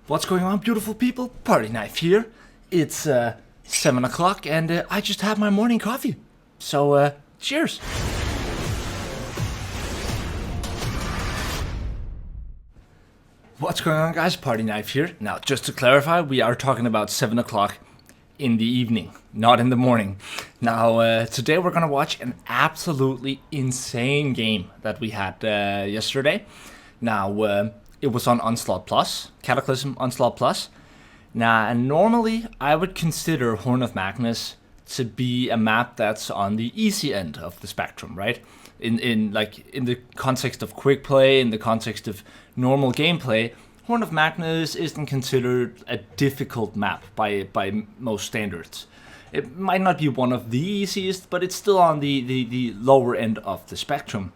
What's going on, beautiful people? PartyKnife here. It's 7 o'clock and I just had my morning coffee. So, cheers. What's going on, guys? PartyKnife here. Now, just to clarify, we are talking about 7 o'clock in the evening, not in the morning. Now, today we're gonna watch an absolutely insane game that we had yesterday. Now, it was on ONSLAUGHT Plus, Cataclysm ONSLAUGHT Plus. Now, normally I would consider Horn of Magnus to be a map that's on the easy end of the spectrum, right? In the context of quick play, in the context of normal gameplay, Horn of Magnus isn't considered a difficult map by most standards. It might not be one of the easiest, but it's still on the lower end of the spectrum.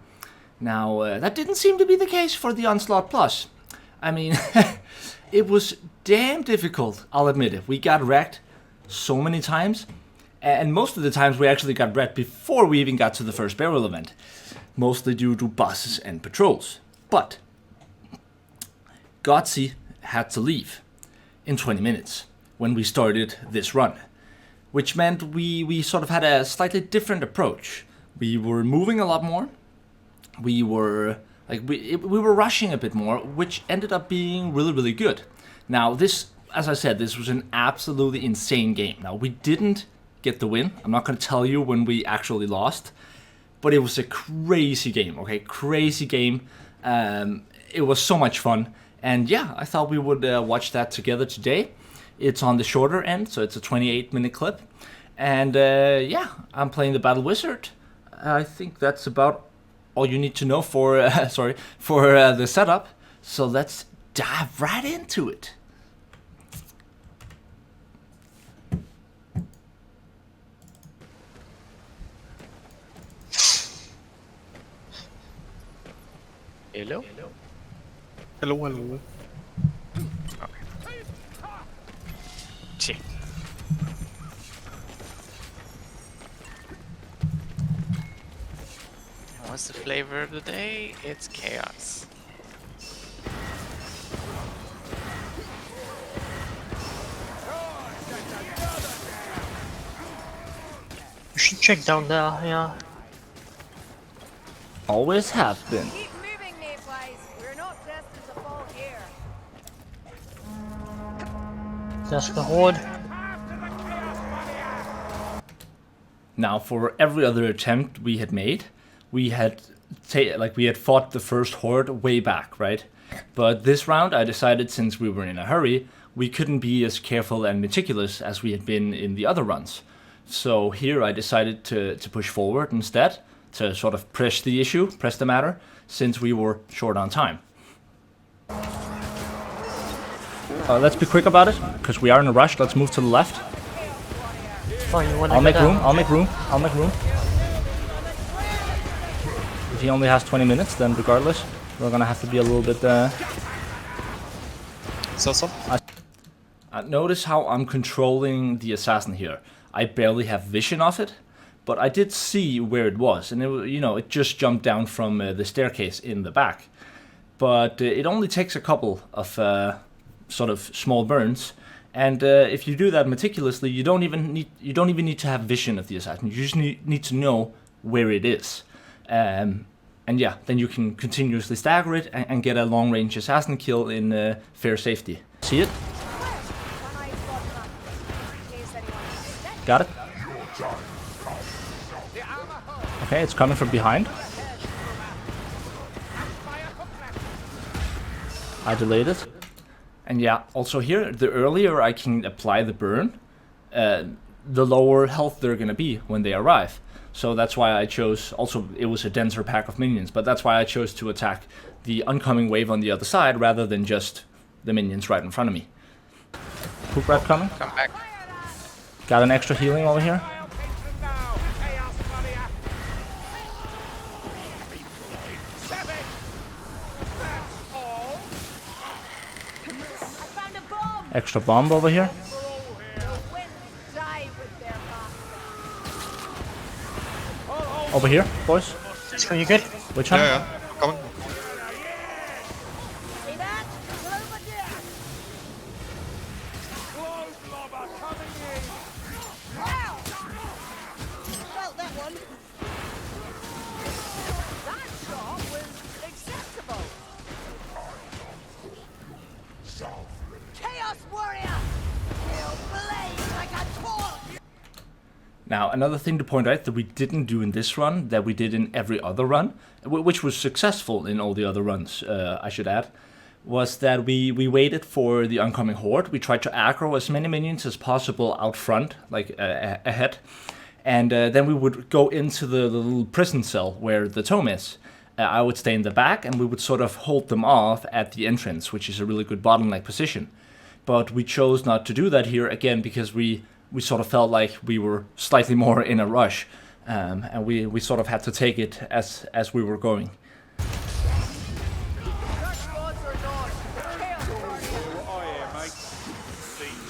Now, that didn't seem to be the case for the ONSLAUGHT Plus. I mean, it was damn difficult, I'll admit it. We got wrecked so many times, and most of the times we actually got wrecked before we even got to the first burial event, mostly due to bosses and patrols. But Godsey had to leave in 20 minutes when we started this run, which meant we sort of had a slightly different approach. We were moving a lot more. We were rushing a bit more, which ended up being really, really good. Now, this, as I said, this was an absolutely insane game. Now, we didn't get the win. I'm not going to tell you when we actually lost, but it was a crazy game, okay? Crazy game. It was so much fun. And yeah, I thought we would watch that together today. It's on the shorter end, so it's a 28-minute clip. And yeah, I'm playing the Battle Wizard. I think that's about all you need to know for the setup. So let's dive right into it. Hello? Hello. Okay. Check. What's the flavor of the day? It's chaos. You should check down there, yeah. Always have been. Keep moving, mayflies. We're not destined to fall here. There's the horde. Now, for every other attempt we had made, we had fought the first horde way back, right? But this round, I decided, since we were in a hurry, we couldn't be as careful and meticulous as we had been in the other runs. So here I decided to push forward instead, to sort of press the matter, since we were short on time. Let's be quick about it, because we are in a rush. Let's move to the left. Oh, you wanna I'll go make down? room, I'll make room. If he only has 20 minutes, then regardless, we're gonna have to be a little bit... Notice how I'm controlling the assassin here. I barely have vision of it, but I did see where it was, and it just jumped down from the staircase in the back. But it only takes a couple of sort of small burns, and if you do that meticulously, you don't even need to have vision of the assassin. You just need to know where it is, and yeah, then you can continuously stagger it and get a long-range assassin kill in fair safety. See it? Got it? Okay, it's coming from behind. I delayed it. And yeah, also here, the earlier I can apply the burn, the lower health they're gonna be when they arrive. So that's why I chose, also it was a denser pack of minions, but that's why I chose to attack the oncoming wave on the other side rather than just the minions right in front of me. Poop rat coming. Come back. Got an extra healing over here. Extra bomb over here. Over here, boys. Are you good? Which one? Yeah, coming. Chaos warrior! You blaze like a torch! Now, another thing to point out that we didn't do in this run, that we did in every other run, which was successful in all the other runs, I should add, was that we waited for the oncoming horde. We tried to aggro as many minions as possible out front, like ahead, and then we would go into the little prison cell where the tome is. I would stay in the back, and we would sort of hold them off at the entrance, which is a really good bottleneck position. But we chose not to do that here, again, because we sort of felt like we were slightly more in a rush, and we sort of had to take it as we were going.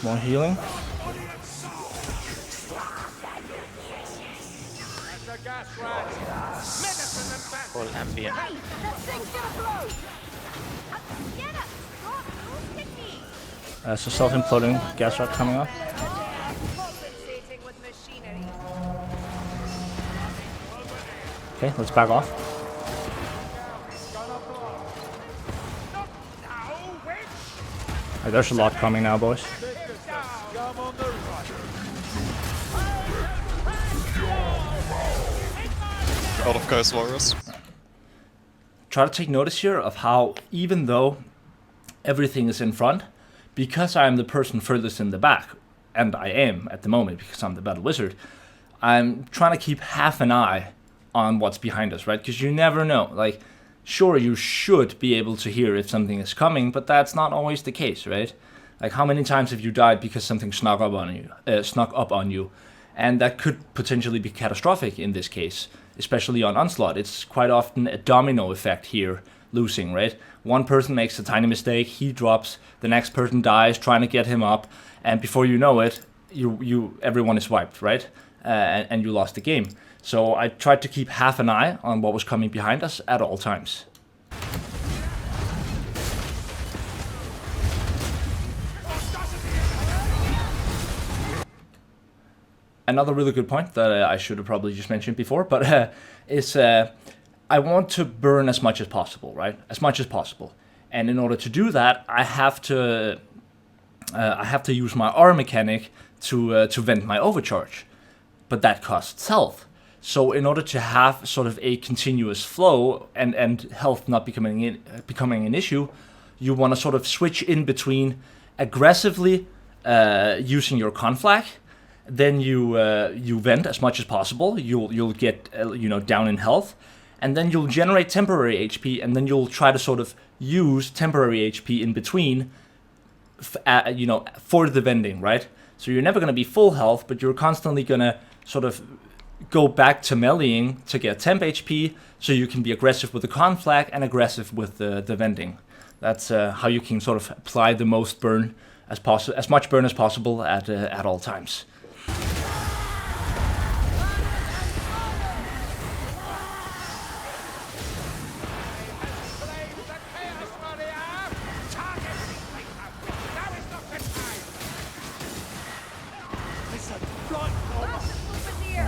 More healing. Full ambient. Hey, that thing's gonna blow! Get up! Don't hit me! So self-imploding gas rod coming off. Compensating with machinery. Okay, let's back off. There's a lot coming now, boys. Out of guys warriors. Try to take notice here of how, even though everything is in front, because I am the person furthest in the back, and I am at the moment because I'm the battle wizard, I'm trying to keep half an eye on what's behind us, right? Because you never know. Like, sure, you should be able to hear if something is coming, but that's not always the case, right? Like, how many times have you died because something snuck up on you? And that could potentially be catastrophic in this case, especially on Onslaught. It's quite often a domino effect here, losing, right? One person makes a tiny mistake, he drops, the next person dies trying to get him up, and before you know it, everyone is wiped, right? And you lost the game. So I tried to keep half an eye on what was coming behind us at all times. Another really good point that I should have probably just mentioned before, but is I want to burn as much as possible, right? As much as possible. And in order to do that, I have to use my R mechanic to vent my overcharge. But that costs health. So in order to have sort of a continuous flow and health not becoming an issue, you want to sort of switch in between aggressively using your conflag. Then you vent as much as possible. You'll get down in health, and then you'll generate temporary HP, and then you'll try to sort of use temporary HP in between, for the vending, right? So you're never going to be full health, but you're constantly going to sort of go back to meleeing to get temp HP, so you can be aggressive with the conflag and aggressive with the vending. That's how you can sort of apply the most burn as much burn as possible at all times.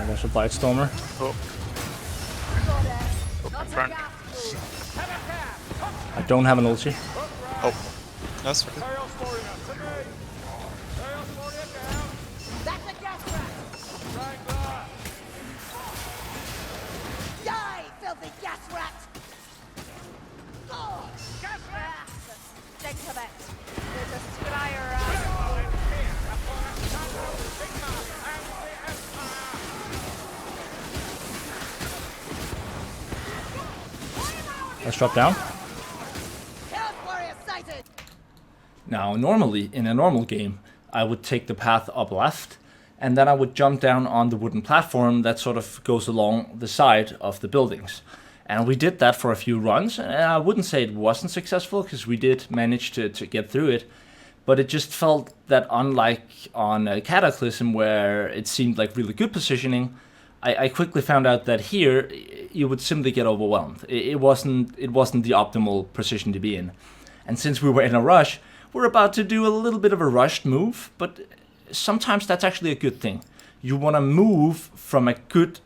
There's a Blightstormer. Oh. Up in front. I don't have an ulti. Oh. That's okay. That's a gas rat! Die, filthy gas rat! Oh, gas rat! Stick to it. There's a scryer Let's drop down. Chaos warrior sighted! Now, normally, in a normal game, I would take the path up left, and then I would jump down on the wooden platform that sort of goes along the side of the buildings. And we did that for a few runs, and I wouldn't say it wasn't successful, because we did manage to get through it, but it just felt that unlike on Cataclysm, where it seemed like really good positioning, I quickly found out that here, you would simply get overwhelmed. It wasn't the optimal position to be in. And since we were in a rush, we're about to do a little bit of a rushed move, but sometimes that's actually a good thing. You want to move from a good,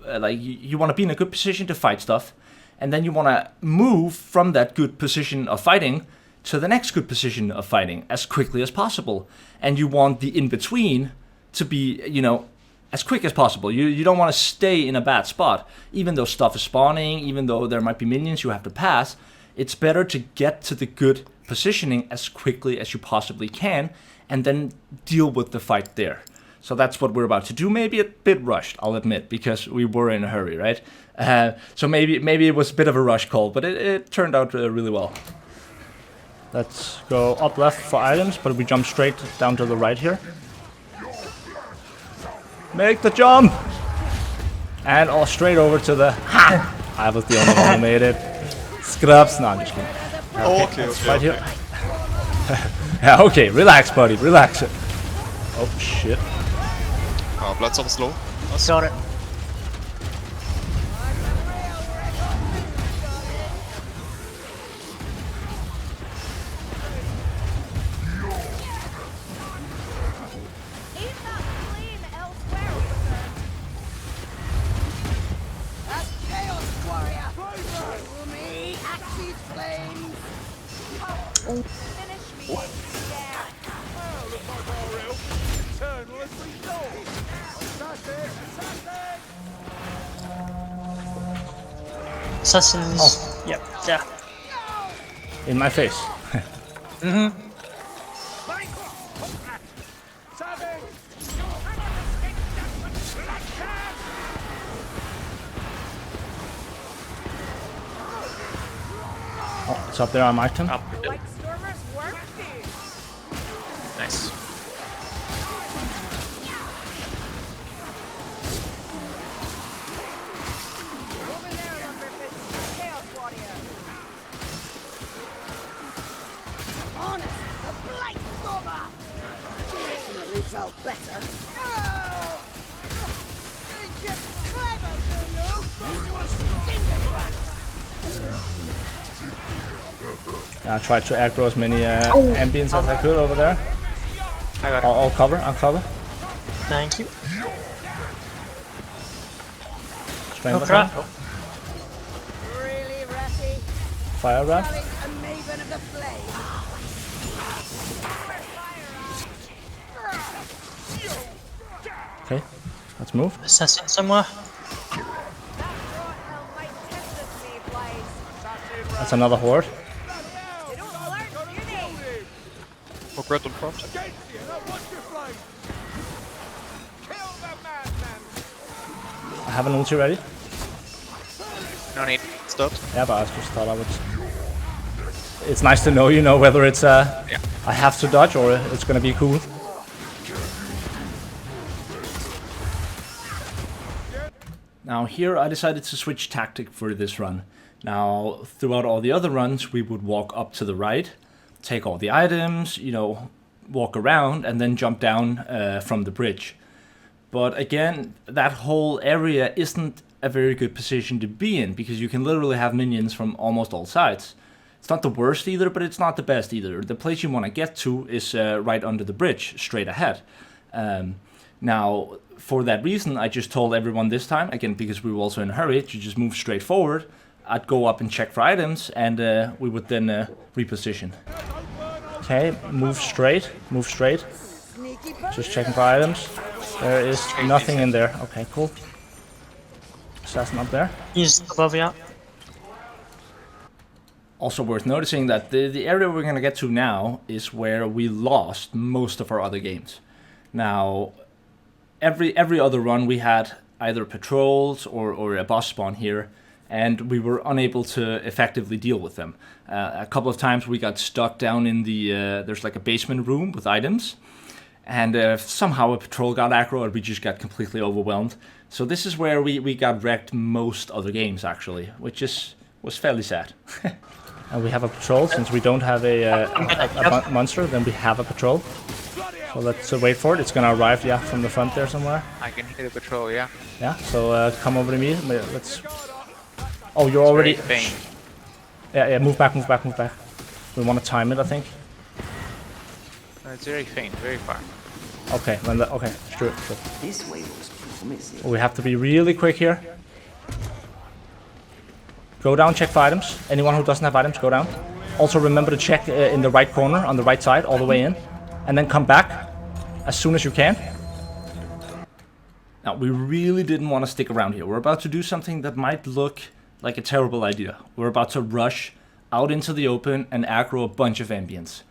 you want to be in a good position to fight stuff, and then you want to move from that good position of fighting to the next good position of fighting as quickly as possible. And you want the in-between to be, you know, as quick as possible. You don't want to stay in a bad spot. Even though stuff is spawning, even though there might be minions you have to pass, it's better to get to the good positioning as quickly as you possibly can and then deal with the fight there. So that's what we're about to do. Maybe a bit rushed, I'll admit, because we were in a hurry, right? So maybe it was a bit of a rush call, but it turned out really well. Let's go up left for items, but we jump straight down to the right here. Make the jump! And all straight over to the... Ha! I was the only one who made it. Scrubs. No, I'm just kidding. Okay, Right here. Yeah, okay, relax, buddy, relax. Oh, shit. Blood's on slow. Nice. Got it. He's not clean elsewhere. That's chaos warrior. Follow me, Axe's flames. Finish me. Yeah. Well, look like our elf. Eternal as we thought. Assassins. Oh. Yep, yeah. In my face. Oh, it's up there, I marked him. Up. Like Stormer's work. Nice. Over there, Lumberfist. Chaos warrior. Honest, the blight stormer. Definitely felt better. Oh! Ain't just clever, I tried to aggro as many ambience as I could over there. I got it. I'll cover. Thank you. Strength Oh crap. attack, Really ratty. fire wrap. Calling a maven of the flame. Okay, let's move. Assassin somewhere. That rot hell might test us, me, Blaze. That's another horde. They don't learn, do they? Look red in front. I have an ulti ready. No need. It's dead. Yeah, but I just thought I would. It's nice to know, you know, whether it's Yeah. I have to dodge or it's gonna be cool. Now here I decided to switch tactic for this run. Now throughout all the other runs we would walk up to the right, take all the items, you know, walk around and then jump down from the bridge. But again, that whole area isn't a very good position to be in because you can literally have minions from almost all sides. It's not the worst either, but it's not the best either. The place you want to get to is right under the bridge, straight ahead. Now, for that reason, I just told everyone this time, again, because we were also in a hurry, to just move straight forward. I'd go up and check for items, and we would then reposition. Okay, move straight. Just checking for items. There is nothing in there. Okay, cool. Assassin up there. He's above you. Also worth noticing that the area we're going to get to now is where we lost most of our other games. Now, every other run we had either patrols or a boss spawn here, and we were unable to effectively deal with them. A couple of times we got stuck down in the, there's like a basement room with items, and somehow a patrol got aggro and we just got completely overwhelmed. So this is where we got wrecked most other games actually, which was fairly sad. And we have a patrol, since we don't have a monster, then we have a patrol. So let's wait for it. It's gonna arrive, yeah, from the front there somewhere. I can hit a patrol, yeah. Yeah, so come over to me. Let's. Oh, you're already. Very faint. Yeah, move back. We want to time it, I think. No, it's very faint, very far. Okay, okay, sure. This way looks promising. We have to be really quick here. Go down, check for items. Anyone who doesn't have items, go down. Also remember to check in the right corner on the right side all the way in. And then come back as soon as you can. Now, we really didn't want to stick around here. We're about to do something that might look like a terrible idea. We're about to rush out into the open and aggro a bunch of ambients.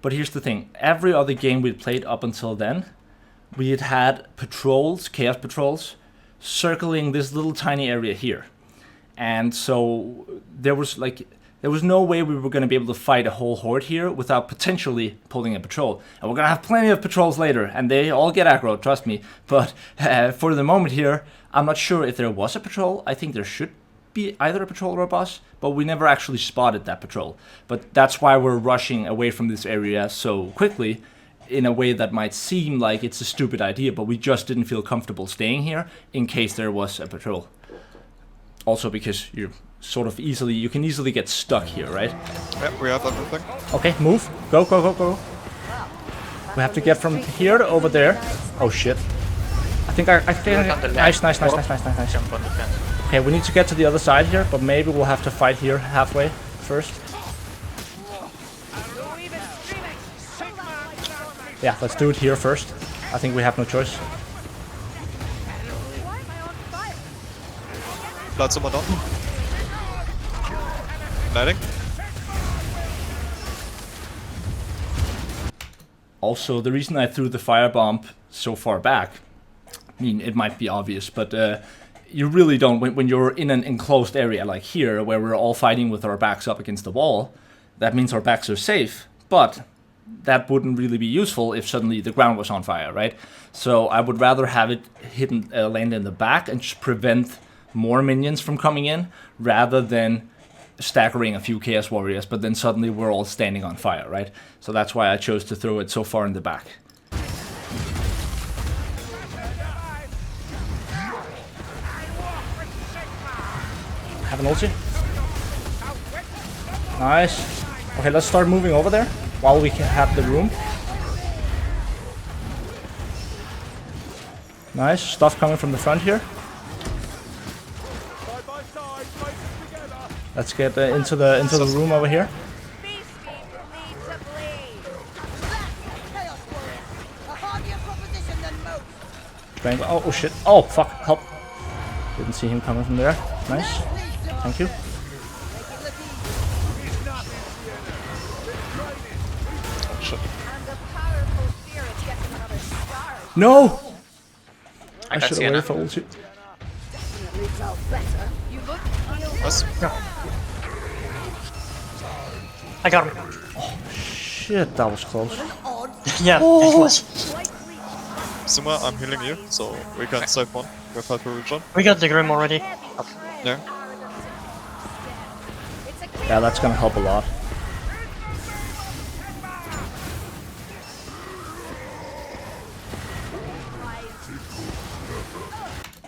But here's the thing. Every other game we'd played up until then, we had patrols, chaos patrols, circling this little tiny area here. And so there was no way we were going to be able to fight a whole horde here without potentially pulling a patrol. And we're going to have plenty of patrols later, and they all get aggro, trust me. But for the moment here, I'm not sure if there was a patrol. I think there should be either a patrol or a boss, but we never actually spotted that patrol. But that's why we're rushing away from this area so quickly, in a way that might seem like it's a stupid idea, but we just didn't feel comfortable staying here in case there was a patrol. Also because you can easily get stuck here, right? Yeah, we have everything. Okay, move. Go, go, go, go. We have to get from here to over there. Oh shit. I think nice. Jump on the fence. Okay, we need to get to the other side here, but maybe we'll have to fight here halfway first. Yeah, let's do it here first. I think we have no choice. Blood someone down. Lighting. Also, the reason I threw the firebomb so far back, I mean, it might be obvious, but you really don't, when you're in an enclosed area like here, where we're all fighting with our backs up against the wall, that means our backs are safe, but that wouldn't really be useful if suddenly the ground was on fire, right? So I would rather have it land in the back and just prevent more minions from coming in, rather than staggering a few Chaos Warriors, but then suddenly we're all standing on fire, right? So that's why I chose to throw it so far in the back. Have an ulti. Nice. Okay, let's start moving over there while we can have the room. Nice stuff coming from the front here. Let's get into the room over here. Oh shit! Oh fuck! Help! Didn't see him coming from there. Nice. Thank you. No! I should have waited for ulti. Nice. I got him. Oh shit, that was close. Yeah, it was. Suma, I'm healing you, so we can save one. We have help region. We got the Grim already. Yeah. Yeah, that's gonna help a lot.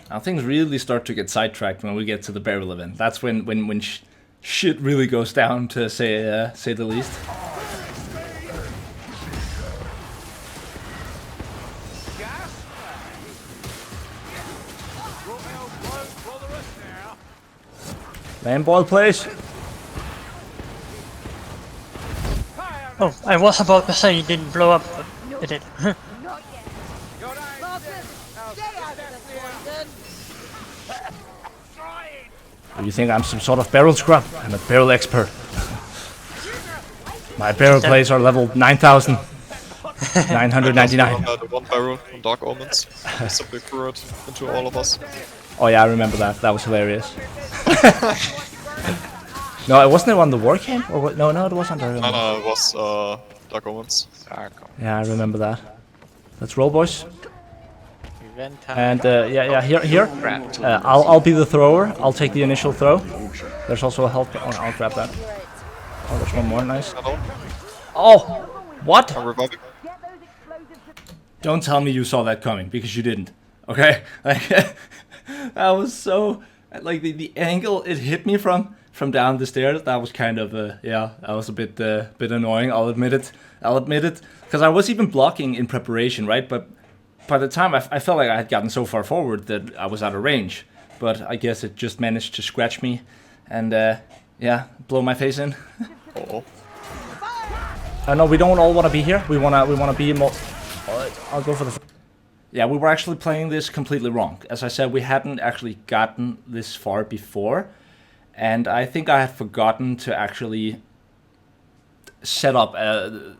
Now things really start to get sidetracked when we get to the barrel event. That's when shit really goes down, to say the least. Land boil, please. Oh, I was about to say it didn't blow up, but it did. You think I'm some sort of barrel scrub? I'm a barrel expert. My barrel plays are level 9,999. The one barrel from Dark Omens. Simply threw it into all of us. Oh yeah, I remember that. That was hilarious. No, it wasn't on the war camp, or what? No, it wasn't. No, it was Dark Omens. Yeah, I remember that. Let's roll, boys. Vermintide. And yeah, here. I'll be the thrower. I'll take the initial throw. There's also a health. Oh, I'll grab that. Oh, there's one more. Nice. Hello. Oh, what? I'm reviving. Don't tell me you saw that coming, because you didn't. Okay, like that was so, like the angle it hit me from down the stairs. That was kind of yeah, that was a bit annoying. I'll admit it, because I was even blocking in preparation, right? But by the time I felt like I had gotten so far forward that I was out of range. But I guess it just managed to scratch me and yeah, blow my face in. Oh. No, we don't all want to be here. We wanna be more. I'll go for the. Yeah, we were actually playing this completely wrong. As I said, we hadn't actually gotten this far before, and I think I had forgotten to actually set up a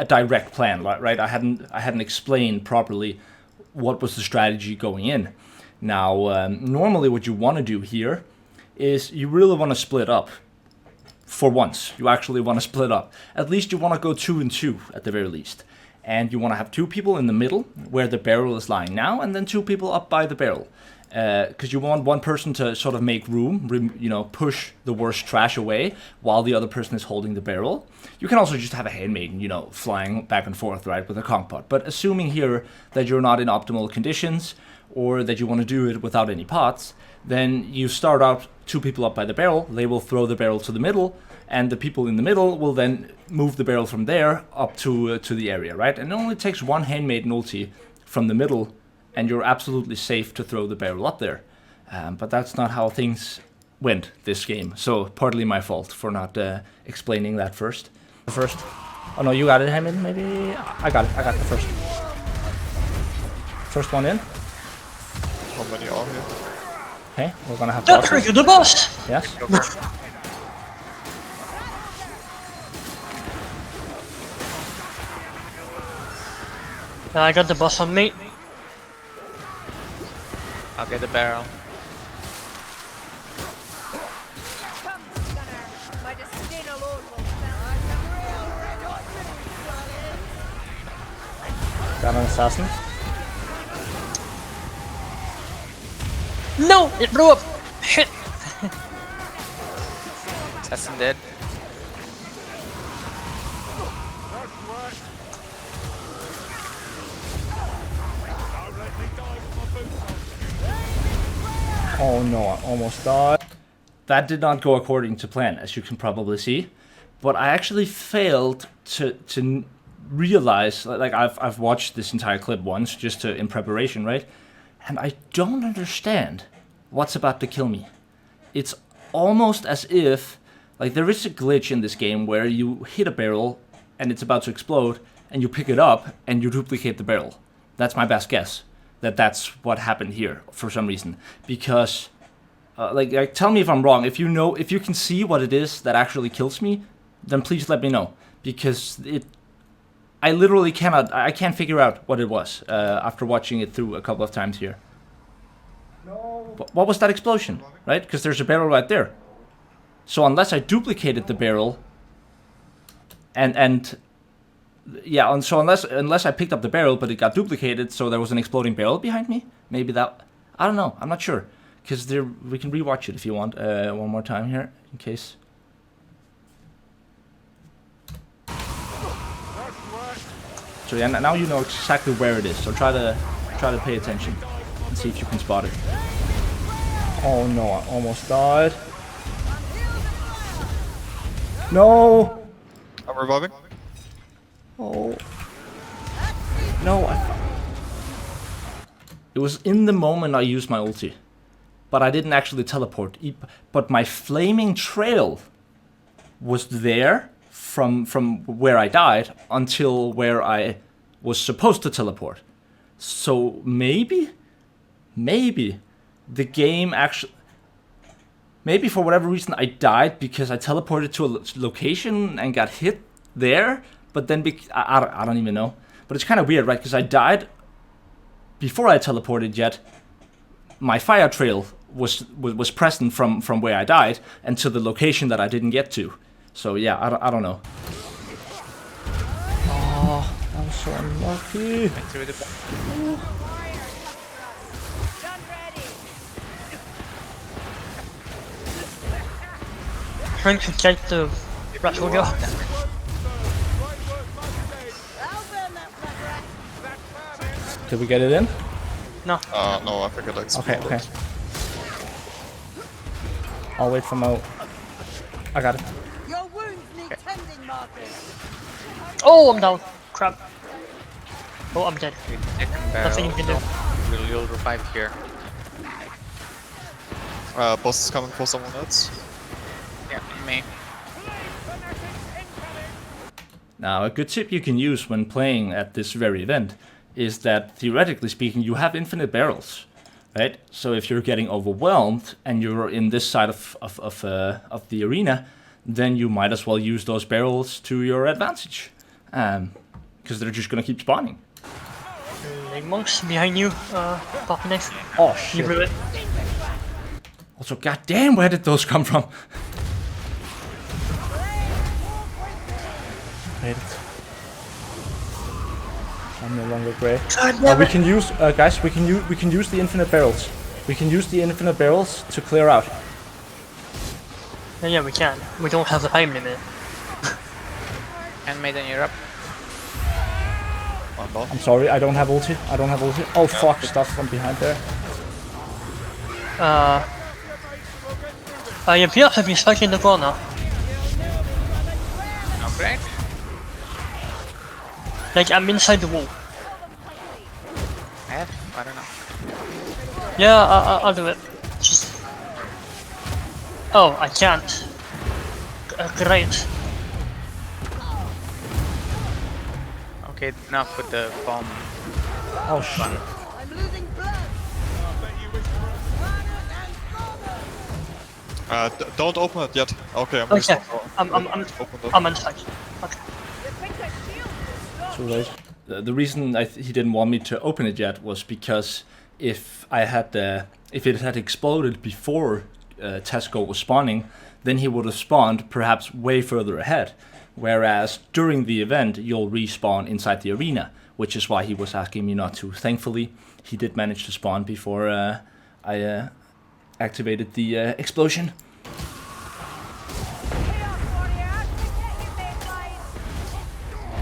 direct plan. Right? I hadn't explained properly what was the strategy going in. Now, normally what you want to do here is you really want to split up. For once, you actually want to split up. At least you want to go 2 and 2 at the very least. And you want to have 2 people in the middle where the barrel is lying now, and then 2 people up by the barrel. Because you want one person to sort of make room, push the worst trash away while the other person is holding the barrel. You can also just have a handmaiden, flying back and forth, right, with a conch pot. But assuming here that you're not in optimal conditions, or that you want to do it without any pots, then you start out 2 people up by the barrel, they will throw the barrel to the middle, and the people in the middle will then move the barrel from there up to the area, right? And it only takes 1 handmaiden ulti from the middle, and you're absolutely safe to throw the barrel up there. But that's not how things went this game, so partly my fault for not explaining that first. Oh no, you got it, handmaiden, maybe? I got it, I got the first. First one in. How many are here? Okay, we're gonna have Okri, you're the boss! Yes. I got the boss on me. I'll get the barrel. Come, Gunner. My disdain alone will stand. Got an assassin. No! It blew up! Shit! Assassin dead. Oh no, I almost died. That did not go according to plan, as you can probably see. But I actually failed to realize, like I've watched this entire clip once, just in preparation, right? And I don't understand what's about to kill me. It's almost as if, like, there is a glitch in this game where you hit a barrel and it's about to explode, and you pick it up and you duplicate the barrel. That's my best guess. That's what happened here for some reason. Because, like, tell me if I'm wrong. If you can see what it is that actually kills me, then please let me know. Because I literally can't figure out what it was after watching it through a couple of times here. No. What was that explosion, right? Because there's a barrel right there. So unless I duplicated the barrel, so unless I picked up the barrel but it got duplicated, so there was an exploding barrel behind me, maybe that, I don't know, I'm not sure. Because we can rewatch it if you want one more time here, in case. So yeah, now you know exactly where it is, so try to pay attention and see if you can spot it. Oh no, I almost died. No! I'm reviving. Oh. No, it was in the moment I used my ulti. But I didn't actually teleport. But my flaming trail was there from where I died until where I was supposed to teleport. So maybe the game actually... Maybe for whatever reason I died because I teleported to a location and got hit there. But then, I don't even know. But it's kind of weird, right? Because I died before I teleported yet. My fire trail was present from where I died and to the location that I didn't get to. So yeah, I don't know. Oh, I'm so unlucky. Done ready. Trying to take the rattle go. I'll burn that fucker. Did we get it in? No. No, I think it exploded. Okay. I'll wait for my... I got it. Your wounds need tending, Marcus. Oh, I'm down. Crap. Oh, I'm dead. Barrel. Nothing you can do. You'll revive here. Boss is coming for someone else. Yeah, me. Now, a good tip you can use when playing at this very event is that, theoretically speaking, you have infinite barrels, right? So if you're getting overwhelmed and you're in this side of the arena, then you might as well use those barrels to your advantage, because they're just gonna keep spawning. The monks behind you, ThePartyKnife. Oh You blew it. Also, goddamn, where did those come from? Wait. I'm no longer grey. We can use, guys. We can use the infinite barrels. We can use the infinite barrels to clear out. Yeah, we can. We don't have the time limit. Handmaiden, you're up. I'm bot. I'm sorry, I don't have ulti. Oh fuck, stuff from behind there. I appear to be stuck in the corner. Okay. Like, I'm inside the wall. I don't know. Yeah, I'll do it. Just... Oh, I can't. Great. Okay, now put the bomb. Oh shit. I'm losing blood. Don't open it yet. Okay, I'm Okay, open it. I'm inside. Okay. Too late. The reason he didn't want me to open it yet was because if it had exploded before Tesco was spawning, then he would have spawned perhaps way further ahead. Whereas during the event, you'll respawn inside the arena, which is why he was asking me not to. Thankfully, he did manage to spawn before I activated the explosion.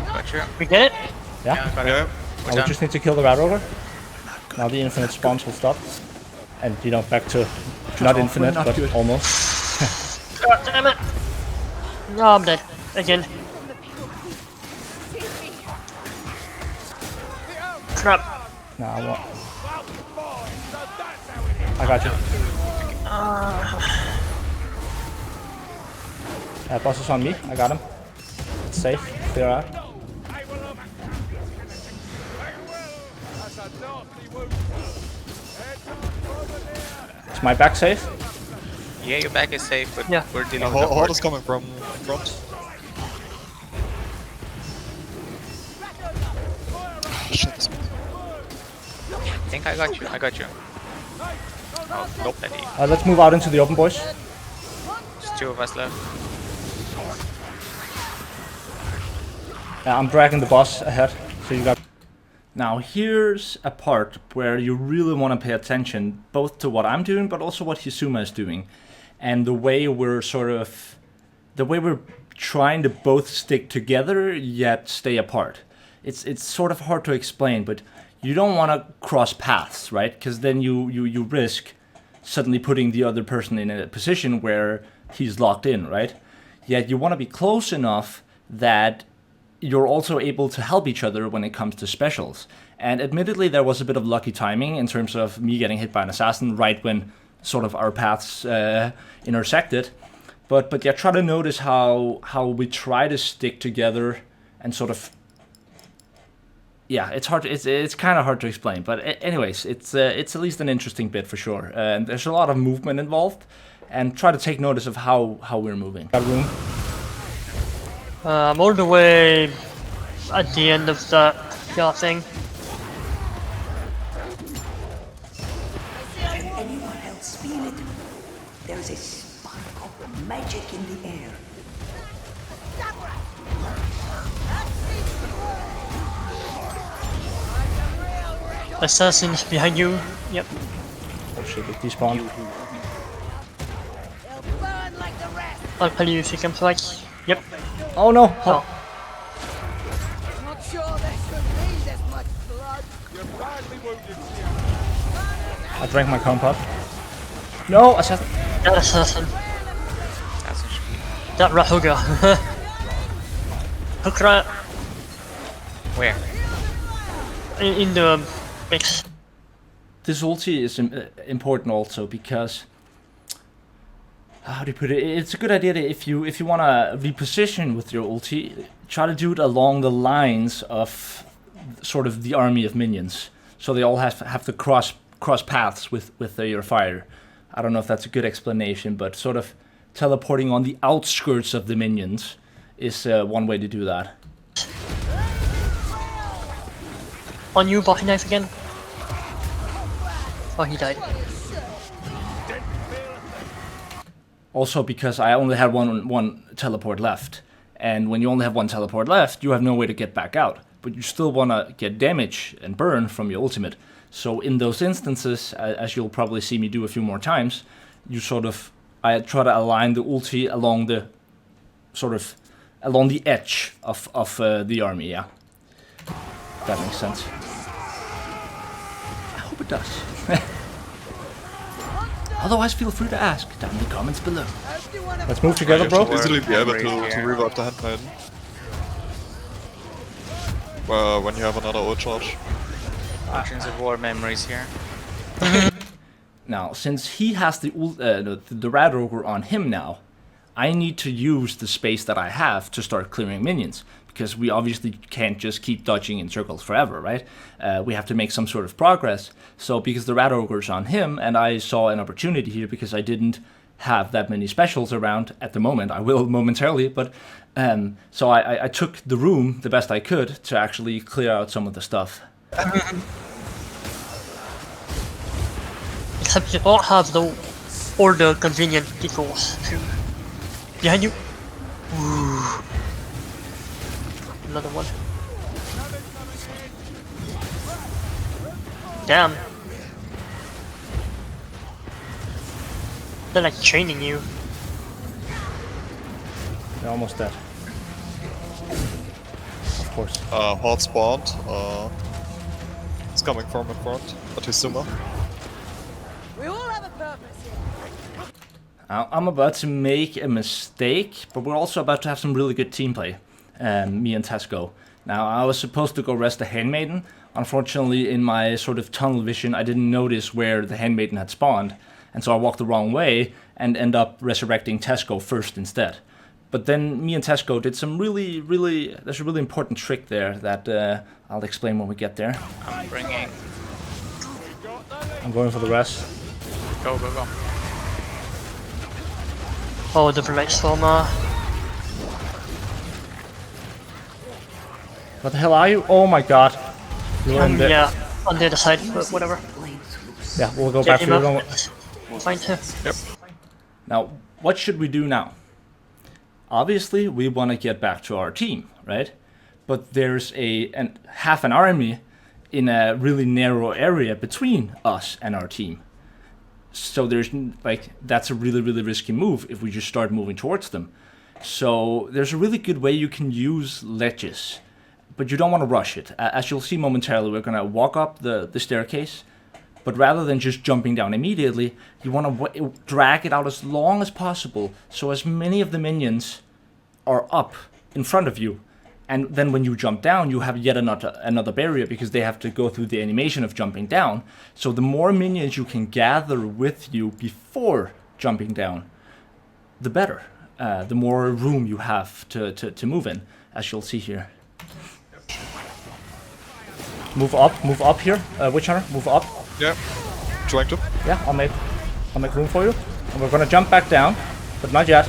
Got you. We get it? Yeah. Got Yeah. it. We're Now we done. just need to kill the rat ogre. Now the infinite spawns will stop. And, you know, back to not infinite, but almost. God damn it! No, I'm dead. Again. Crap. Nah, I won't. I got you. Boss is on me. I got him. It's safe. Clear out. Is my back safe? Yeah, your back is safe, but Yeah. we're dealing with the Horde horde. is coming from front. Shit. I think I got you. I got you. Oh, nope. Daddy. Let's move out into the open, boys. There's 2 of us left. I'm dragging the boss ahead, so you got... Now here's a part where you really want to pay attention, both to what I'm doing, but also what Hisuma is doing. And the way we're trying to both stick together, yet stay apart. It's sort of hard to explain, but you don't want to cross paths, right? Because then you risk suddenly putting the other person in a position where he's locked in, right? Yet you want to be close enough that you're also able to help each other when it comes to specials. And admittedly, there was a bit of lucky timing in terms of me getting hit by an assassin right when sort of our paths intersected. But yeah, try to notice how we try to stick together and sort of... Yeah, it's hard. It's kind of hard to explain. But anyways, it's at least an interesting bit for sure. And there's a lot of movement involved. And try to take notice of how we're moving. Got room? I'm all the way at the end of that thing. Can anyone else feel it? There is a spark of magic in the air. Assassins behind you. Yep. Oh shit, it despawned. They'll burn like the rest. I'll tell you if he comes back. Yep. Oh no! Oh. Not sure there should be this much blood. I drank my compost. No, assassin. That assassin. Assassin should be. That Rahuga. Hook rat Where? in the mix. This ulti is important also because, how do you put it? It's a good idea that if you want to reposition with your ulti, try to do it along the lines of sort of the army of minions, so they all have to cross paths with your fire. I don't know if that's a good explanation, but sort of teleporting on the outskirts of the minions is one way to do that. On you, ThePartyKnife again. Oh, he died. Also because I only had one teleport left, and when you only have one teleport left, you have no way to get back out, but you still want to get damage and burn from your ultimate. So in those instances, as you'll probably see me do a few more times, I try to align the ulti along the edge of the army. Yeah, that makes sense. I hope it does. Otherwise, feel free to ask down in the comments below. Let's move together, bro. You'll easily be able to revive the handmaiden. Well, when you have another ult charge. Oceans of War memories here. Now, since he has the Rat Ogre on him now, I need to use the space that I have to start clearing minions, because we obviously can't just keep dodging in circles forever, right? We have to make some sort of progress. So because the Rat Ogre's on him, and I saw an opportunity here because I didn't have that many specials around at the moment. I will momentarily, but so I took the room the best I could to actually clear out some of the stuff. Except you don't have all the convenient decoys too. Behind you. Ooh. Another one. Damn. They're like chaining you. They're almost dead. Of course. Horde spawned. It's coming from in front. Atisuma. We all have a purpose here. I'm about to make a mistake, but we're also about to have some really good team play. Me and Tesco. Now, I was supposed to go rest the Handmaiden. Unfortunately, in my sort of tunnel vision, I didn't notice where the Handmaiden had spawned, and so I walked the wrong way and end up resurrecting Tesco first instead. But then me and Tesco did some there's a really important trick there that I'll explain when we get there. I'm bringing. I'm going for the rest. Go, go, go. Oh, the Brightstormer. What the hell are you? Oh my god. You're in the... Yeah, on the other side, but whatever. Yeah, we'll go Get back him for up. Find him. Yep. Now, what should we do now? Obviously, we want to get back to our team, right? But there's half an army in a really narrow area between us and our team. So that's a really risky move if we just start moving towards them. So there's a really good way you can use ledges, but you don't want to rush it. As you'll see momentarily, we're going to walk up the staircase, but rather than just jumping down immediately, you want to drag it out as long as possible, so as many of the minions are up in front of you. And then when you jump down, you have yet another barrier, because they have to go through the animation of jumping down. So the more minions you can gather with you before jumping down, the better. The more room you have to move in, as you'll see here. Move up here, Witch Hunter, move up. Yeah. Trying to. Yeah, I'll make room for you. And we're gonna jump back down, but not yet.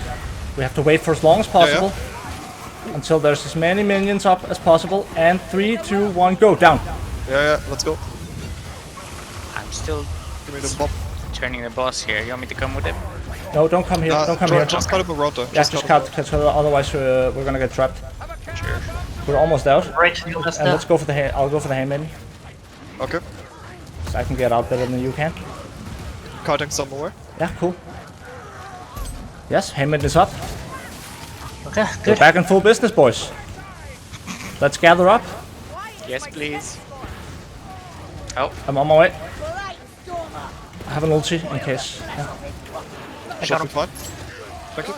We have to wait for as long as possible. Until there's as many minions up as possible. And 3, 2, 1, go down. Yeah, let's go. I'm still Give me the bomb. turning the boss here. You want me to come with him? No, don't come here. Don't come here. Just cut him around there. Yeah, just cut, because otherwise we're gonna get trapped. Sure. We're almost out. Right, you left And there. let's go for the I'll go for the Handmaiden, Okay. so I can get out better than you can. Cutting somewhere. Yeah, cool. Yes, Handmaiden is up. Okay, We're good. back in full business, boys. Let's gather up. Yes, please. Oh, I'm on my way. Right, Stormer. I have an ulti in case. Yeah. Should be fine. Thank you.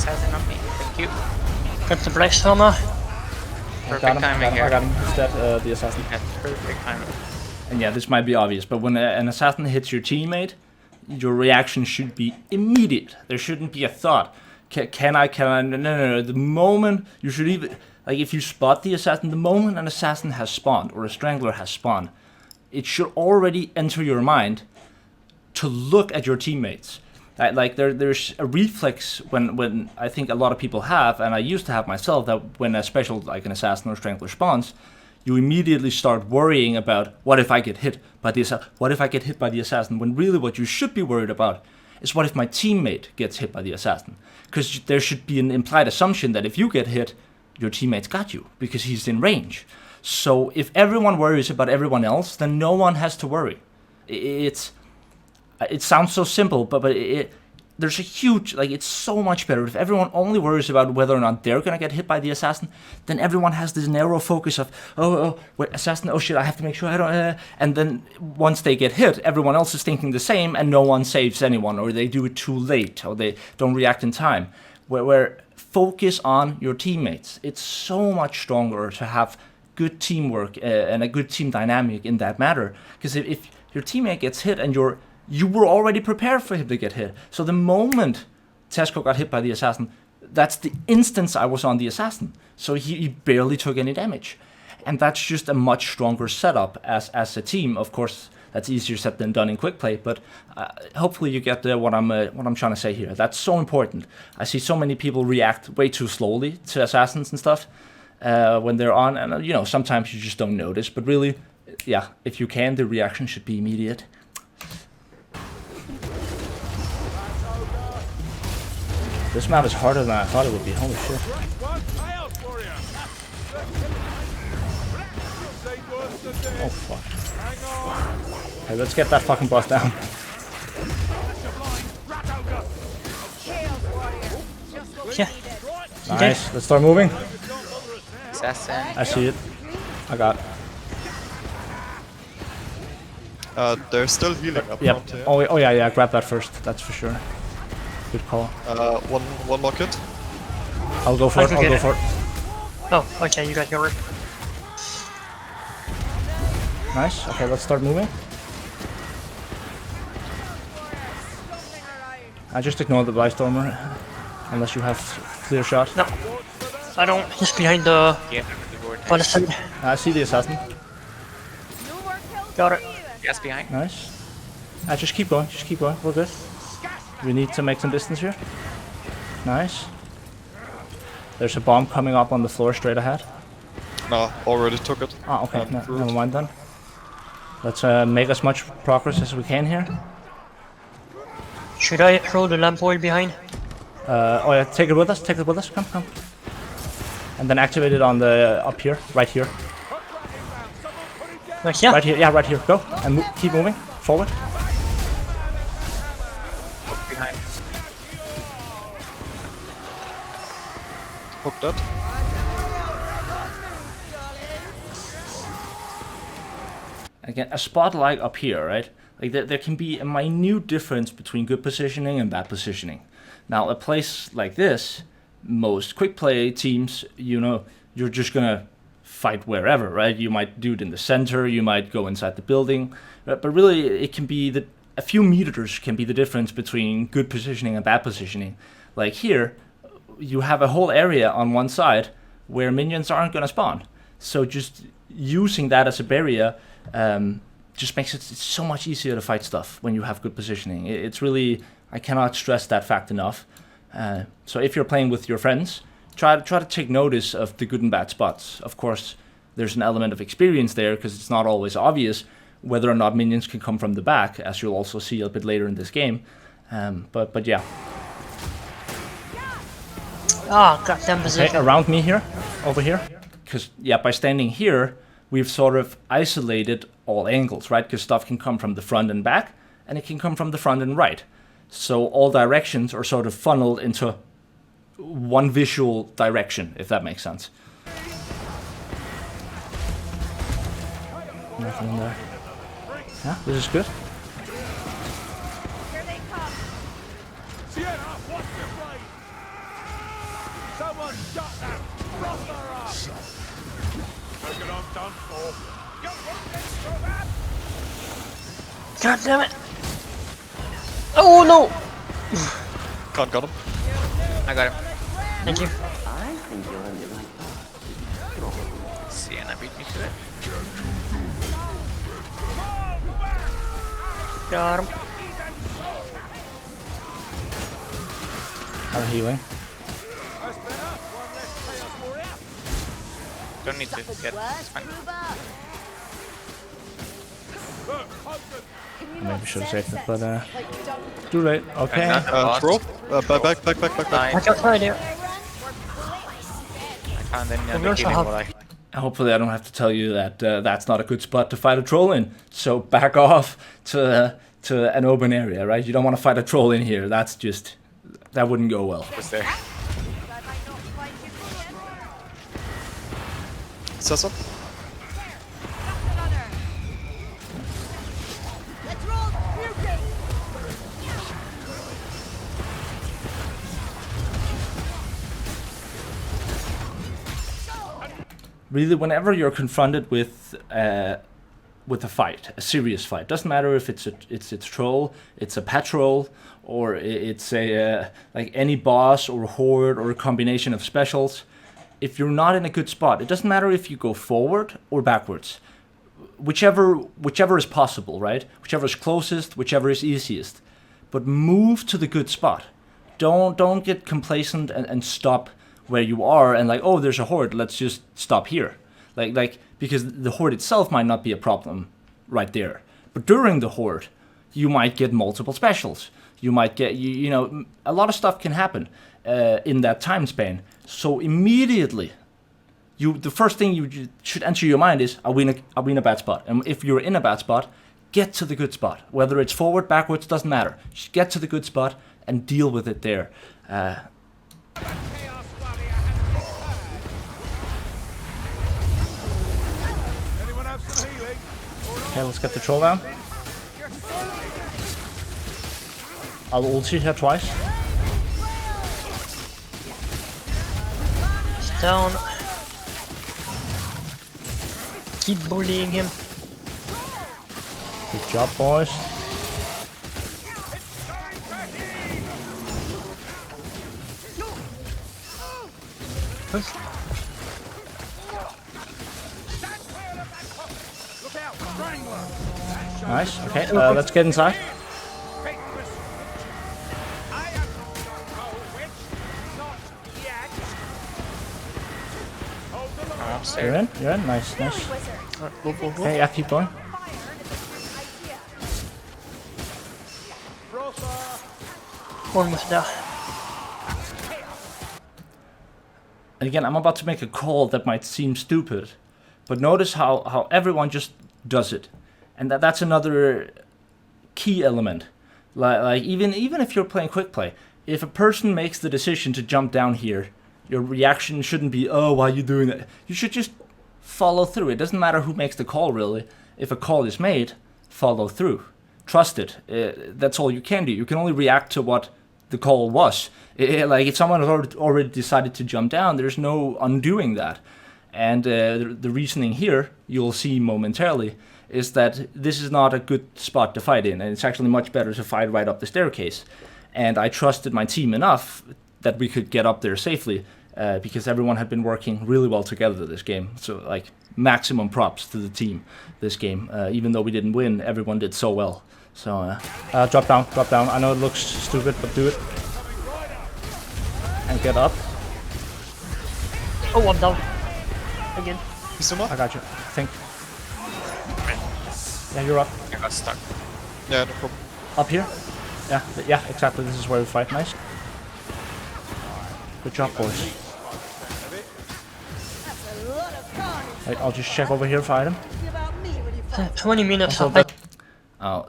assassin on me. Thank you. Got the Brightstormer. Perfect timing I here. got him. He's dead, the assassin. That's perfect timing. And yeah, this might be obvious, but when an assassin hits your teammate, your reaction should be immediate. There shouldn't be a thought. Can I? No. The moment you should even, like if you spot the assassin, the moment an assassin has spawned or a strangler has spawned, it should already enter your mind to look at your teammates. Like there's a reflex when I think a lot of people have, and I used to have myself, that when a special like an assassin or strangler spawns, you immediately start worrying about what if I get hit by the assassin, when really what you should be worried about is what if my teammate gets hit by the assassin, because there should be an implied assumption that if you get hit, your teammate's got you because he's in range. So if everyone worries about everyone else, then no one has to worry. It sounds so simple, but there's a huge, like, it's so much better if everyone only worries about whether or not they're gonna get hit by the assassin. Then everyone has this narrow focus of wait, assassin, oh shit, I have to make sure I don't. And then once they get hit, everyone else is thinking the same, and no one saves anyone, or they do it too late, or they don't react in time. Where focus on your teammates. It's so much stronger to have good teamwork and a good team dynamic in that matter. Because if your teammate gets hit and you were already prepared for him to get hit. So the moment Tesco got hit by the assassin, that's the instance I was on the assassin. So he barely took any damage. And that's just a much stronger setup as a team. Of course, that's easier said than done in quick play, but hopefully you get what I'm trying to say here. That's so important. I see so many people react way too slowly to assassins and stuff when they're on, and sometimes you just don't notice. But really, yeah, if you can, the reaction should be immediate. This map is harder than I thought it would be. Holy shit. Oh fuck. Okay, let's get that fucking boss down. Yeah. Nice. Let's start moving. Assassin. I see it. I got it. They're still healing up Yep. front here. Oh yeah. Grab that first. That's for sure. Good call. One more kit. I'll go for it. Oh, okay, you got your work. Nice. Okay, let's start moving. I just ignore the Bystormer, unless you have clear shot. No, I don't. He's behind the Yeah, the board. side. I see the assassin. Got it. Yes, behind. Nice. Just keep going. We're good. We need to make some distance here. Nice. There's a bomb coming up on the floor straight ahead. No, already took it. Ah, okay. Never mind then. Let's make as much progress as we can here. Should I throw the lamp oil behind? Oh yeah, take it with us. Come. And then activate it on the up here, right here. Like, yeah. Right here, yeah, right here. Go and keep moving forward. Behind. Hook that. Again, a spot like up here, right? Like there can be a minute difference between good positioning and bad positioning. Now, a place like this, most quick play teams, you're just gonna fight wherever, right? You might do it in the center, you might go inside the building, but really it can be a few meters can be the difference between good positioning and bad positioning. Like here, you have a whole area on one side where minions aren't gonna spawn. So just using that as a barrier just makes it so much easier to fight stuff when you have good positioning. It's really, I cannot stress that fact enough. So if you're playing with your friends, try to take notice of the good and bad spots. Of course, there's an element of experience there because it's not always obvious whether or not minions can come from the back, as you'll also see a bit later in this game. But yeah. Ah, goddamn position. Okay, around me here, over here. Because yeah, by standing here, we've sort of isolated all angles, right? Because stuff can come from the front and back, and it can come from the front and right. So all directions are sort of funneled into one visual direction, if that makes sense. Nothing in there. Yeah, this is good. Here they come. Sienna, watch your blade! Someone shot that! Drop her up! Reckon I'm done for. God damn it. Oh no! Can't got him. I got him. Thank you. I think you're on the right path. Sienna beat me to it. Got him. I'm healing. Don't need to get. It's fine. Maybe should have saved it, but too late. Okay. Not the boss. Troll. Back. Nice. Watch out, right there. I can't then we end up also getting have- what I. Hopefully I don't have to tell you that that's not a good spot to fight a troll in. So back off to an open area, right? You don't want to fight a troll in here. That's just, that wouldn't go well. Was there. Cecil. Let's roll. Mutate. Really, whenever you're confronted with a fight, a serious fight, doesn't matter if it's a troll, it's a patrol, or it's a like any boss or horde or a combination of specials. If you're not in a good spot, it doesn't matter if you go forward or backwards, whichever is possible, right? Whichever is closest, whichever is easiest, but move to the good spot. Don't get complacent and stop where you are and like, oh, there's a horde, let's just stop here. Like because the horde itself might not be a problem right there, but during the horde, you might get multiple specials. You might get you know a lot of stuff can happen in that time span. So immediately, the first thing you should enter your mind is, are we in a bad spot? And if you're in a bad spot, get to the good spot. Whether it's forward, backwards, doesn't matter. Just get to the good spot and deal with it there. Anyone have some healing? Okay, let's get the troll down. I'll ulti here twice. He's down. Keep bullying him. Good job, boys. Push. Look out, strangler! Nice. Okay, let's get inside. I am no witch, not yet. Hold the line. I'm upstairs. You're in. Nice. Go. Okay, yeah, keep going. Almost there. And again, I'm about to make a call that might seem stupid, but notice how everyone just does it, and that's another key element. Like even if you're playing quick play, if a person makes the decision to jump down here, your reaction shouldn't be, oh, why are you doing that? You should just follow through. It doesn't matter who makes the call, really. If a call is made, follow through. Trust it. That's all you can do. You can only react to what the call was. Like if someone has already decided to jump down, there's no undoing that. And the reasoning here, you'll see momentarily, is that this is not a good spot to fight in, and it's actually much better to fight right up the staircase. And I trusted my team enough that we could get up there safely, because everyone had been working really well together this game. So like maximum props to the team this game. Even though we didn't win, everyone did so well. So drop down. I know it looks stupid, but do it. And get up. Oh, I'm down. Again. Isuma? I got you. Think. Yeah, you're up. I got stuck. Yeah, no problem. Up here. Yeah, exactly. This is where we fight. Nice. Good job, boys. Wait, I'll just check over here for item. 20 minutes. Also,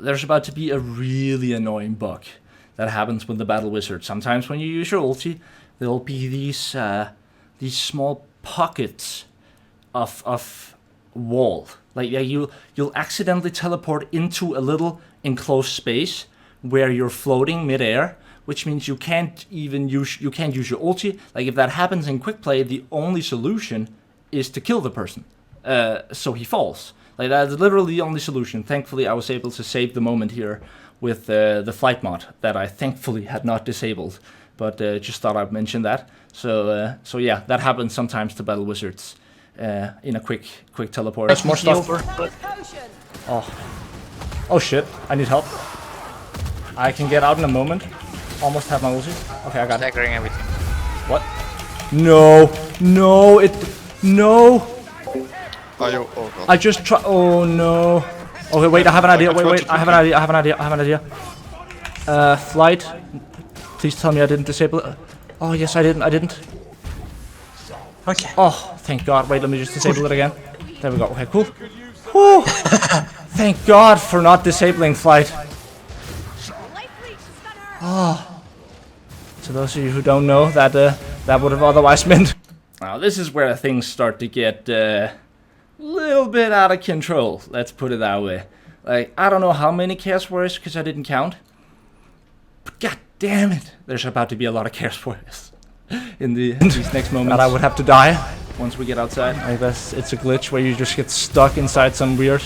there's about to be a really annoying bug that happens with the Battle Wizard. Sometimes when you use your ulti, there'll be these small pockets of wall. Like you'll accidentally teleport into a little enclosed space where you're floating midair, which means you can't use your ulti. Like if that happens in quick play, the only solution is to kill the person, so he falls. Like that's literally the only solution. Thankfully, I was able to save the moment here with the flight mod that I thankfully had not disabled, but just thought I'd mention that. So yeah, that happens sometimes to battle wizards in a quick teleport. There's more stuff. Oh shit! I need help. I can get out in a moment. Almost have my ulti. Okay, I got it. Staggering everything. What? No! No! No! Are you? Oh god. I just try. Oh no! Okay, wait. I have an idea. Wait. I have an idea. Flight. Please tell me I didn't disable it. Oh yes, I didn't. Okay. Oh, thank God. Wait, let me just disable it again. There we go. Okay, cool. Whew. Thank God for not disabling flight. Oh. To those of you who don't know, that would have otherwise meant. Now this is where things start to get a little bit out of control. Let's put it that way. Like, I don't know how many Chaos Warriors because I didn't count. But god damn it, there's about to be a lot of Chaos Warriors in these next moments. And I would have to die once we get outside. I guess it's a glitch where you just get stuck inside some weird.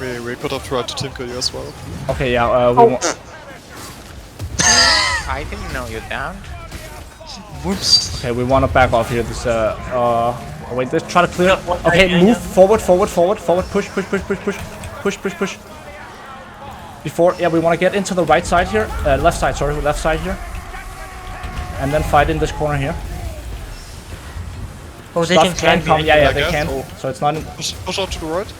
We put up Tryhard to team kill you as well. Okay, yeah. We won't. I didn't know you're down. Whoops. Okay, we want to back off here. This oh wait, let's try to clear. Okay, move forward. Push. Before, yeah, we want to get into the right side here. Left side here. And then fight in this corner here. Oh, they Stuff can come. Yeah, they guess. can. Oh. So it's not. Push out to the right.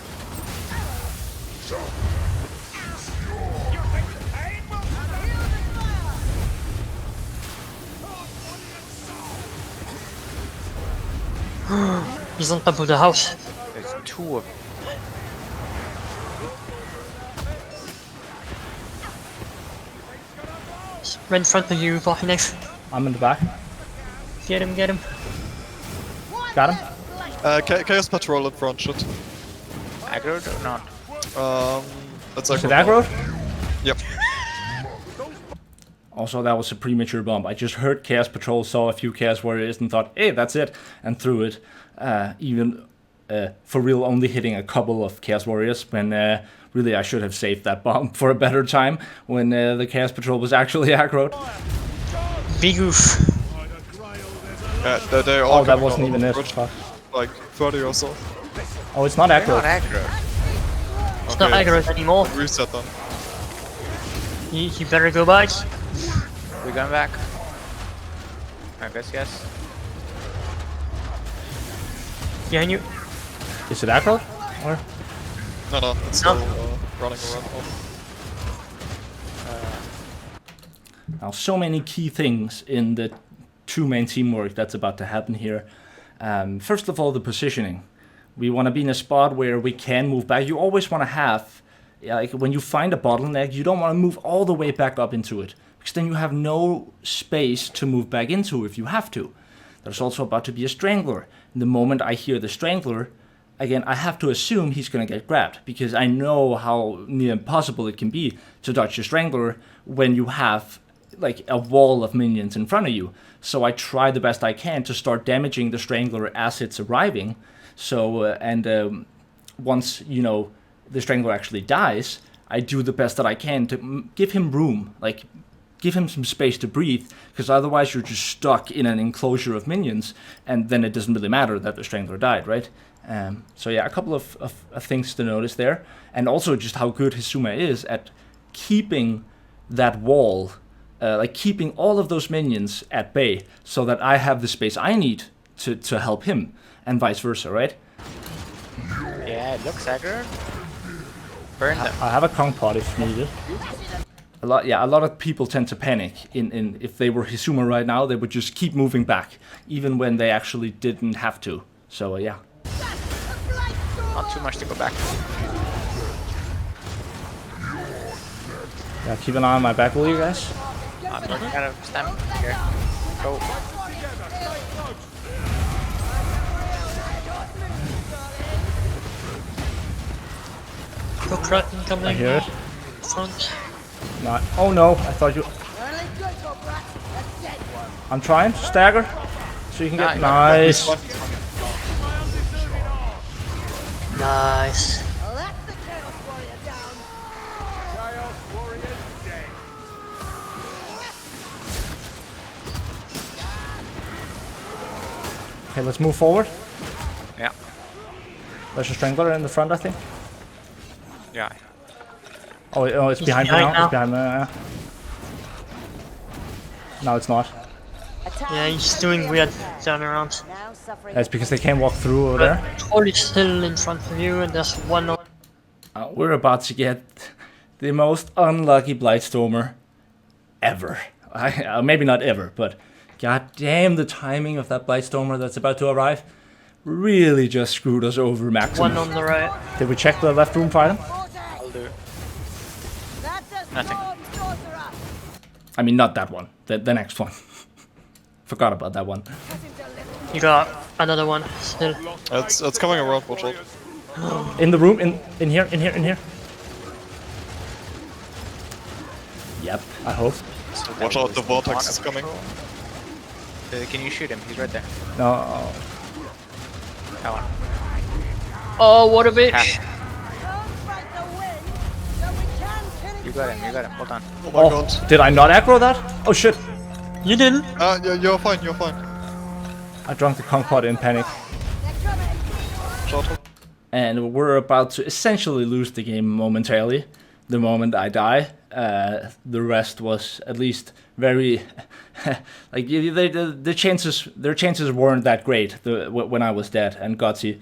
He's on top of the house. There's two of them. Right in front of you, ThePartyKnife. I'm in the back. Get him. Got him. Chaos Patrol in front, shit. Aggroed or not? That's Is it aggro? Yep. Also, that was a premature bomb. I just heard Chaos Patrol, saw a few Chaos Warriors, and thought, hey, that's it, and threw it. Even for real, only hitting a couple of Chaos Warriors, when really I should have saved that bomb for a better time, when the Chaos Patrol was actually aggroed. Big oof. They're all Oh, that coming wasn't on even it. bridge, Fuck. like 30 or so. Oh, it's not They're aggroed. not aggro. It's not aggro anymore. Reset them. You better go back. We're going back. I guess yes. Behind you. Is it aggro? Or? No, it's No. still running around. Now, so many key things in the two-man teamwork that's about to happen here. First of all, the positioning. We want to be in a spot where we can move back. You always want to have, like when you find a bottleneck, you don't want to move all the way back up into it, because then you have no space to move back into if you have to. There's also about to be a strangler. The moment I hear the strangler, again, I have to assume he's going to get grabbed, because I know how near impossible it can be to dodge a strangler when you have like a wall of minions in front of you. So I try the best I can to start damaging the strangler as it's arriving. So once the strangler actually dies, I do the best that I can to give him room, like give him some space to breathe, because otherwise you're just stuck in an enclosure of minions, and then it doesn't really matter that the strangler died, right? So yeah, a couple of things to notice there, and also just how good Hisuma is at keeping that wall, like keeping all of those minions at bay, so that I have the space I need to help him, and vice versa, right? Yeah, it looks aggro. Burn them. I have a Kong pot if needed. A lot of people tend to panic in if they were Hisuma right now, they would just keep moving back, even when they actually didn't have to. So yeah. Not too much to go back. Yeah, keep an eye on my back, will you guys? I'm running out of stamina here. Go. Go Kraken coming. I hear it. Front. Not. Oh no! I thought you. I'm trying to stagger, so you can get nice. Nice. Okay, let's move forward. Yeah. There's a strangler in the front, I think. Yeah. Oh, it's behind me behind now. now. It's behind me now. No, it's not. Yeah, he's doing weird turnaround. Now suffering. That's because they can't walk through over there. Holy still in front of you, and there's one. We're about to get the most unlucky Blightstormer ever. Maybe not ever, but god damn, the timing of that Blightstormer that's about to arrive really just screwed us over maximum. One on the right. Did we check the left room fight him? I'll do it. That's a Nothing. storm sorcerer. I mean, not that one. The next one. Forgot about that one. You got another one still. It's coming around, watch out. In the room, in here. Yep, I hope. So Watch that out, was the vortex not is a coming. patrol. Can you shoot him? He's right there. No, That one. Oh, what a bitch! Pass. Don't fight the wind, so we can kill You got him. You got him. Hold on. Oh my god. did I not aggro that? Oh shit. You didn't. Yeah, you're fine, you're fine. I drank the conch pot in panic. They're coming. Watch out. And we're about to essentially lose the game momentarily. The moment I die, the rest was at least very like their chances weren't that great when I was dead. And Gotti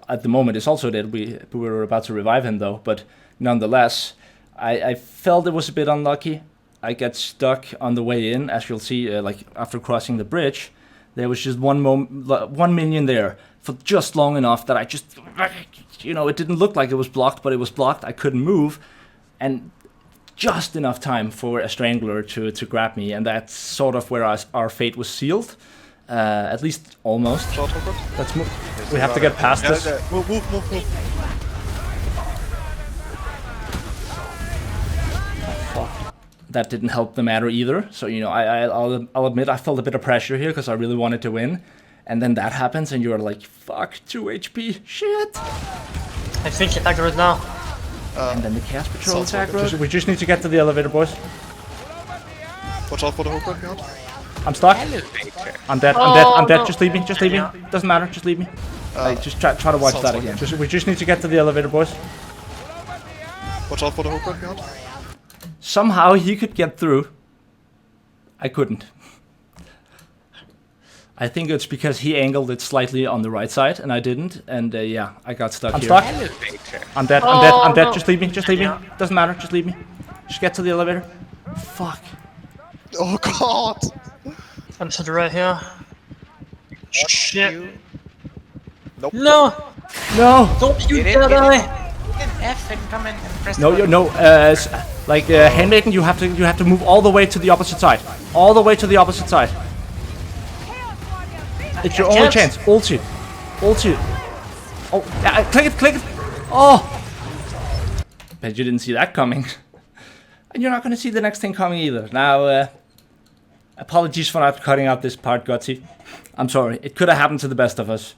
at the moment is also dead. We were about to revive him though, but nonetheless, I felt it was a bit unlucky. I got stuck on the way in, as you'll see, like after crossing the bridge. There was just one minion there for just long enough that I just, you know, it didn't look like it was blocked, but it was blocked. I couldn't move, and just enough time for a strangler to grab me, and that's sort of where our fate was sealed, at least almost. Watch out, Okri. Let's move. We have to get past Yeah, this. yeah. Move. That didn't help the matter either. So, you know, I'll admit I felt a bit of pressure here because I really wanted to win. And then that happens and you're like, fuck, 2 HP, shit. I think you aggroed now. And then the Chaos Patrol sounds like attack. We just need to get to the elevator, boys. Watch out for the hook behind. I'm stuck. Elevator. I'm dead, I'm dead. Just leave me, Doesn't matter, just leave me. Just try to watch sounds that like again. it. We just need to get to the elevator, boys. Watch out for the hook behind. Somehow he could get through. I couldn't. I think it's because he angled it slightly on the right side and I didn't. And yeah, I got stuck here. I'm stuck. Elevator. I'm dead. no. Just leave me. Doesn't matter. Just leave me. Just get to the elevator. Fuck. Oh god! I'm to the right here. Shit. Nope. No! No. Don't you Get dare it, die! F and come in and press No, the you no. Handmaiden, you have to move all the way to the opposite side. All the way to the opposite side. It's your only chance. Ulti. Oh, yeah, click it. Oh. Bet you didn't see that coming. And you're not gonna see the next thing coming either. Now, apologies for not cutting out this part, Gotti. I'm sorry. It could have happened to the best of us.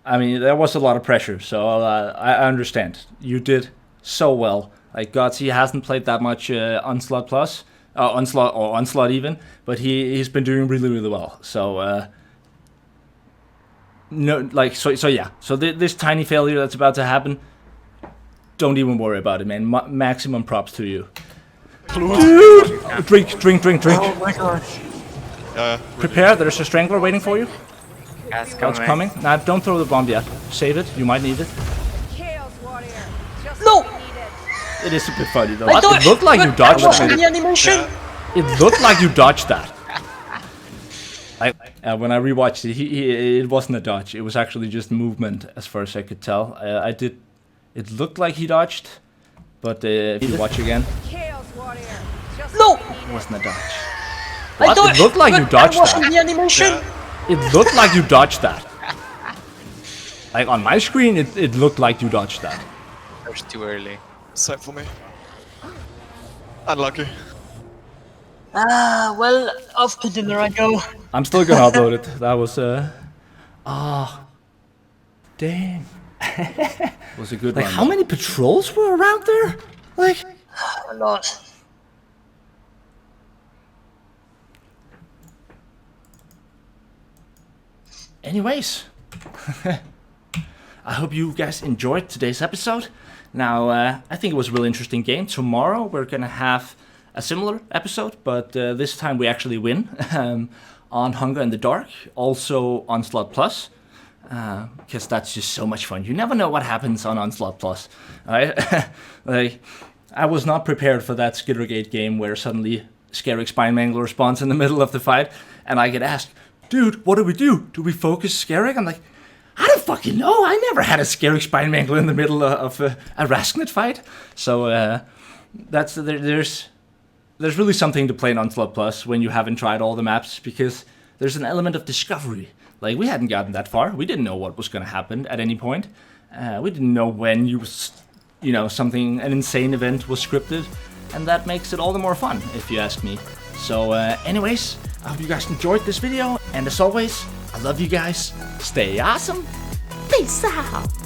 I mean, there was a lot of pressure, so I understand. You did so well. Like, Gotti hasn't played that much Onslaught Plus, Onslaught even, but he's been doing really, really well. So, no, like, so yeah. So this tiny failure that's about to happen, don't even worry about it, man. Maximum props to you. Dude! Drink. Oh my gosh. Yeah. Prepare, there's a strangler waiting for you. gas It's coming. Nah, don't throw the bomb yet. Save it, you might need it. Chaos warrior. Just No! what we needed. It is a bit funny though. I It looked like you but dodged I was in it. the animation! It looked like you dodged that. When I rewatched it, it wasn't a dodge. It was actually just movement, as far as I could tell. It looked like he dodged, but if you watch again, Chaos warrior. Just No! what we it needed. wasn't a dodge. I What? dodged, It looked like you but dodged I was in that. the animation! It looked like you dodged that. Like on my screen, it looked like you dodged that. That was too early. Same for me. Unlucky. Ah, well, off to dinner I go. I'm still gonna upload it. That was damn. Was a good one. Like how many patrols were around there? Like A lot. anyways, I hope you guys enjoyed today's episode. Now, I think it was a really interesting game. Tomorrow we're gonna have a similar episode, but this time we actually win on Hunger in the Dark, also Onslaught Plus, because that's just so much fun. You never know what happens on Onslaught Plus, right? Like, I was not prepared for that Skittergate game where suddenly Scarrick Spine-Mangler spawns in the middle of the fight, and I get asked, dude, what do we do? Do we focus Scarrick? I'm like, I don't fucking know. I never had a Scarrick Spine-Mangler in the middle of a Rasknit fight. So there's really something to play in Onslaught Plus when you haven't tried all the maps, because there's an element of discovery. Like, we hadn't gotten that far. We didn't know what was going to happen at any point. We didn't know when an insane event was scripted, and that makes it all the more fun, if you ask me. So anyways, I hope you guys enjoyed this video, and as always, I love you guys. Stay awesome. Peace out.